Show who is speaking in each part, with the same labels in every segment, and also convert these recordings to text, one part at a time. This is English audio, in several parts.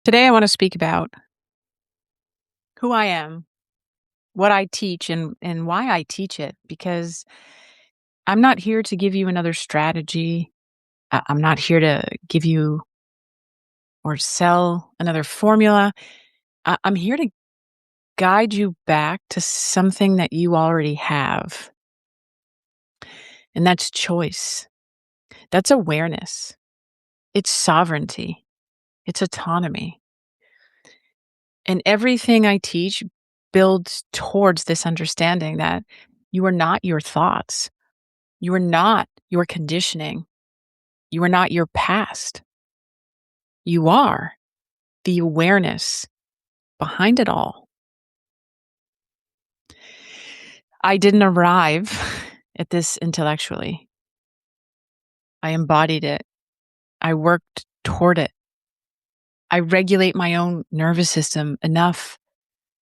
Speaker 1: Today, I want to speak about who I am, what I teach, and why I teach it. Because I'm not here to give you another strategy. I'm not here to give you or sell another formula. I'm here to guide you back to something that you already have, and that's choice. That's awareness. It's sovereignty. It's autonomy. And everything I teach builds towards this understanding that you are not your thoughts. You are not your conditioning. You are not your past. You are the awareness behind it all. I didn't arrive at this intellectually. I embodied it. I worked toward it. I regulate my own nervous system enough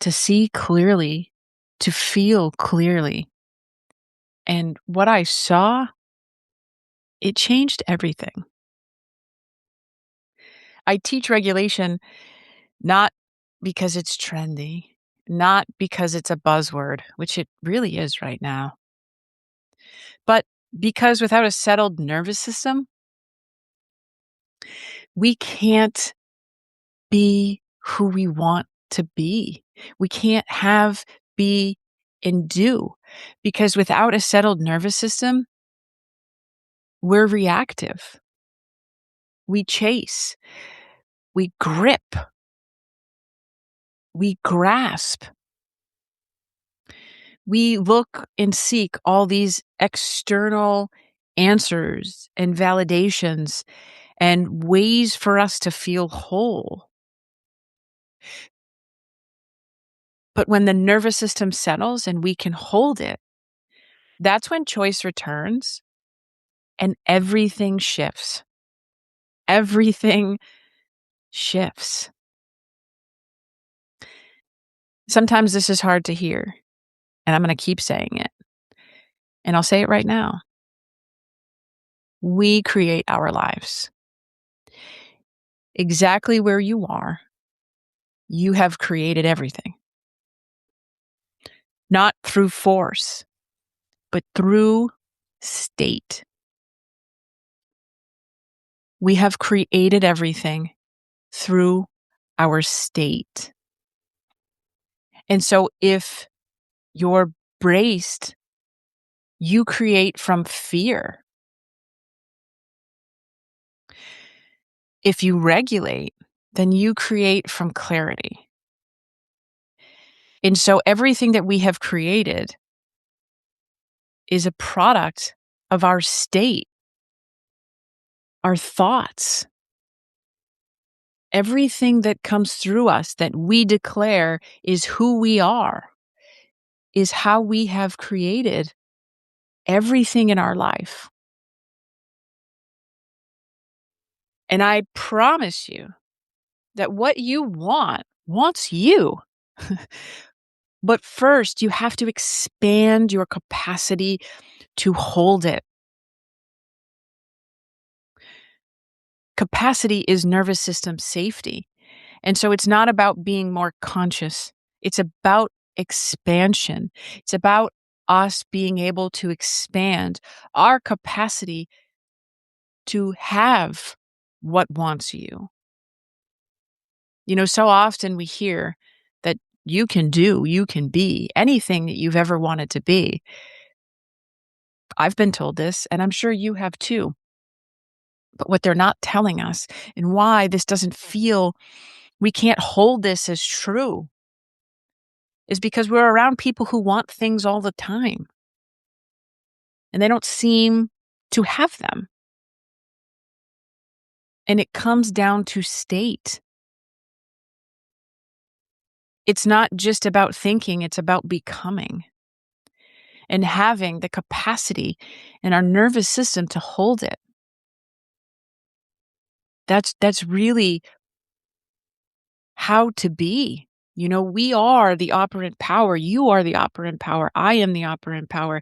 Speaker 1: to see clearly, to feel clearly. And what I saw, it changed everything. I teach regulation not because it's trendy, not because it's a buzzword, which it really is right now, but because without a settled nervous system, we can't be who we want to be. We can't have, be, and do. Because without a settled nervous system, we're reactive. We chase, we grip, we grasp. We look and seek all these external answers and validations and ways for us to feel whole. But when the nervous system settles and we can hold it, that's when choice returns and everything shifts. Everything shifts. Sometimes this is hard to hear, and I'm going to keep saying it. And I'll say it right now. We create our lives. Exactly where you are, you have created everything. Not through force, but through state. We have created everything through our state. And so if you're braced, you create from fear. If you regulate, then you create from clarity. And so everything that we have created is a product of our state, our thoughts. Everything that comes through us that we declare is who we are, is how we have created everything in our life. And I promise you that what you want wants you. But first, you have to expand your capacity to hold it. Capacity is nervous system safety. And so it's not about being more conscious. It's about expansion. It's about us being able to expand our capacity to have what wants you. You know, so often we hear that you can do, you can be anything that you've ever wanted to be. I've been told this, and I'm sure you have too. But what they're not telling us and why this doesn't feel, we can't hold this as true, is because we're around people who want things all the time and they don't seem to have them. And it comes down to state. It's not just about thinking, it's about becoming and having the capacity in our nervous system to hold it. That's really how to be. You know, we are the operant power. You are the operant power. I am the operant power.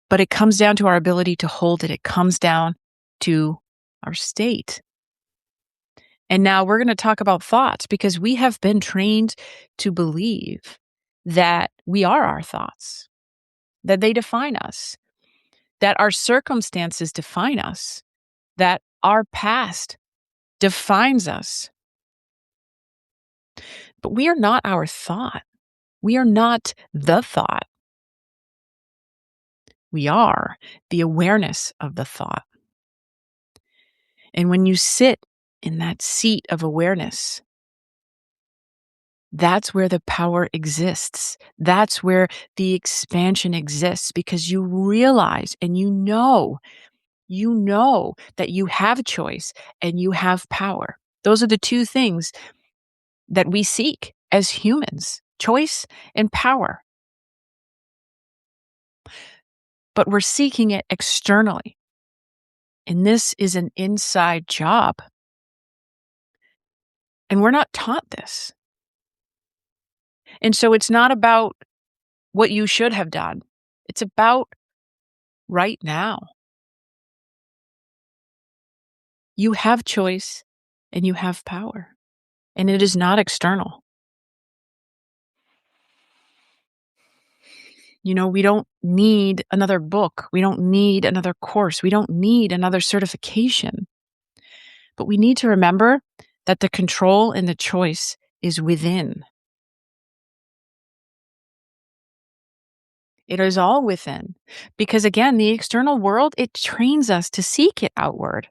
Speaker 1: But it comes down to our ability to hold it. It comes down to our state. And now we're going to talk about thoughts because we have been trained to believe that we are our thoughts, that they define us, that our circumstances define us, that our past defines us. But we are not our thought. We are not the thought. We are the awareness of the thought. And when you sit in that seat of awareness, that's where the power exists. That's where the expansion exists because you realize and you know that you have choice and you have power. Those are the two things that we seek as humans, choice and power. But we're seeking it externally. And this is an inside job. And we're not taught this. And so it's not about what you should have done. It's about right now. You have choice and you have power. And it is not external. You know, we don't need another book. We don't need another course. We don't need another certification. But we need to remember that the control and the choice is within. It is all within. Because again, the external world, it trains us to seek it outward.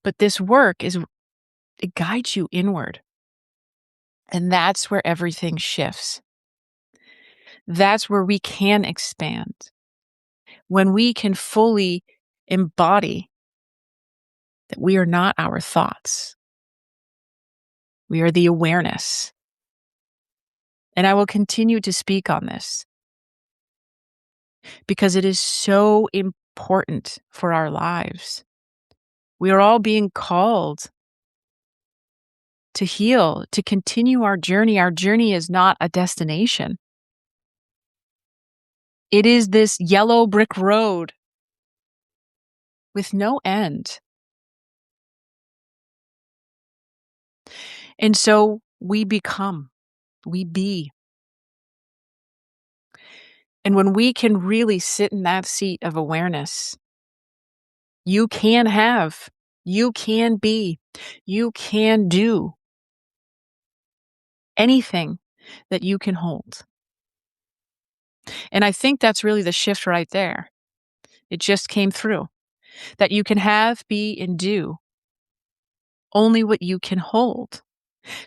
Speaker 1: But this work it guides you inward. And that's where everything shifts. That's where we can expand. When we can fully embody that we are not our thoughts. We are the awareness. And I will continue to speak on this because it is so important for our lives. We are all being called to heal, to continue our journey. Our journey is not a destination. It is this yellow brick road with no end. And so we become, we be. And when we can really sit in that seat of awareness, you can have, you can be, you can do anything that you can hold. And I think that's really the shift right there. It just came through that you can have, be, and do only what you can hold.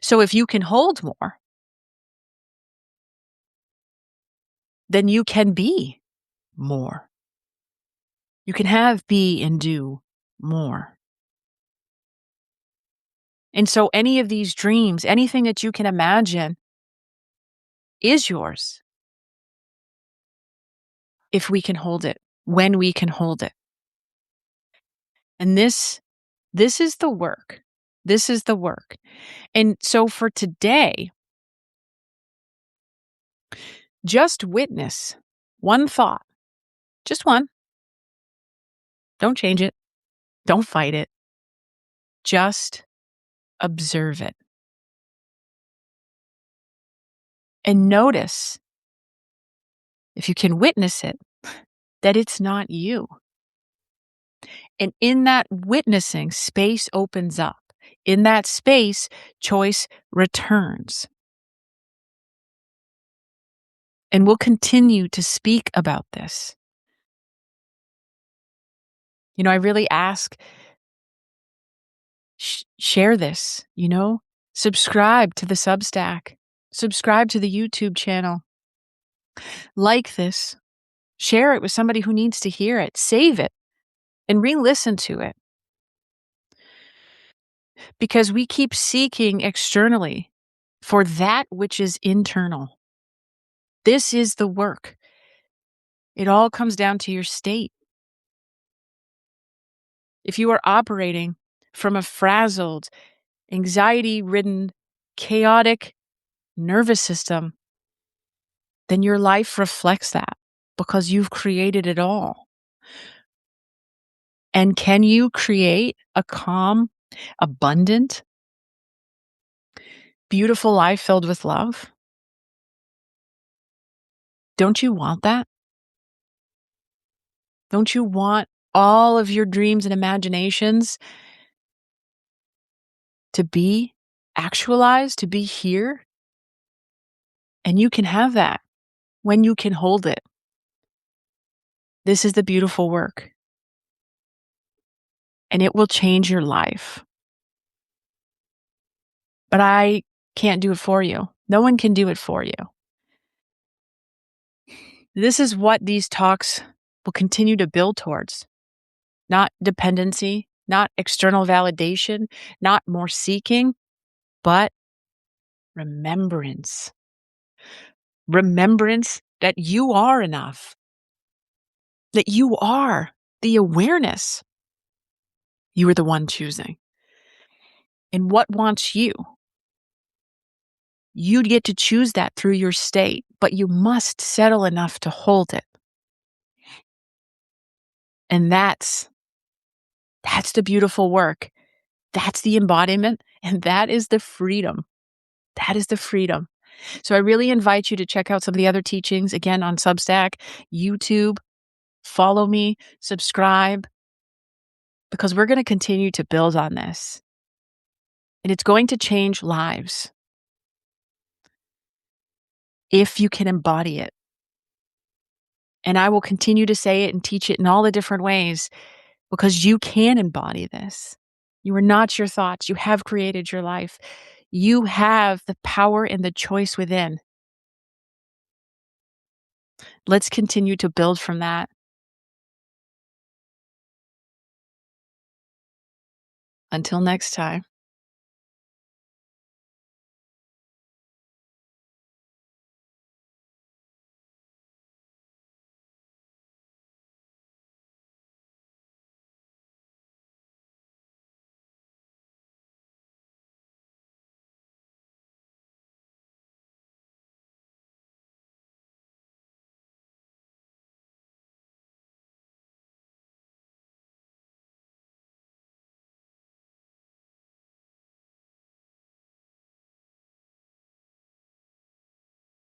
Speaker 1: So if you can hold more, then you can be more. You can have, be, and do more. And so any of these dreams, anything that you can imagine is yours if we can hold it, when we can hold it. And this is the work. This is the work. And so for today, just witness one thought, just one. Don't change it. Don't fight it. Just observe it. And notice, if you can witness it, that it's not you. And in that witnessing, space opens up. In that space, choice returns. And we'll continue to speak about this. You know, I really ask, share this, subscribe to the Substack, subscribe to the YouTube channel, like this, share it with somebody who needs to hear it, save it, and re-listen to it. Because we keep seeking externally for that which is internal. This is the work. It all comes down to your state. If you are operating from a frazzled, anxiety-ridden, chaotic nervous system, then your life reflects that because you've created it all. And can you create a calm, abundant, beautiful life filled with love? Don't you want that? Don't you want all of your dreams and imaginations to be actualized, to be here? And you can have that when you can hold it. This is the beautiful work, and it will change your life. But I can't do it for you. No one can do it for you. This is what these talks will continue to build towards. Not dependency, not external validation, not more seeking, but remembrance. Remembrance that you are enough, that you are the awareness. You are the one choosing. And what wants you? You'd get to choose that through your state, but you must settle enough to hold it. And that's the beautiful work. That's the embodiment, and that is the freedom. That is the freedom. So I really invite you to check out some of the other teachings, again, on Substack, YouTube. Follow me, subscribe, because we're going to continue to build on this. And it's going to change lives if you can embody it. And I will continue to say it and teach it in all the different ways because you can embody this. You are not your thoughts. You have created your life. You have the power and the choice within. Let's continue to build from that. Until next time.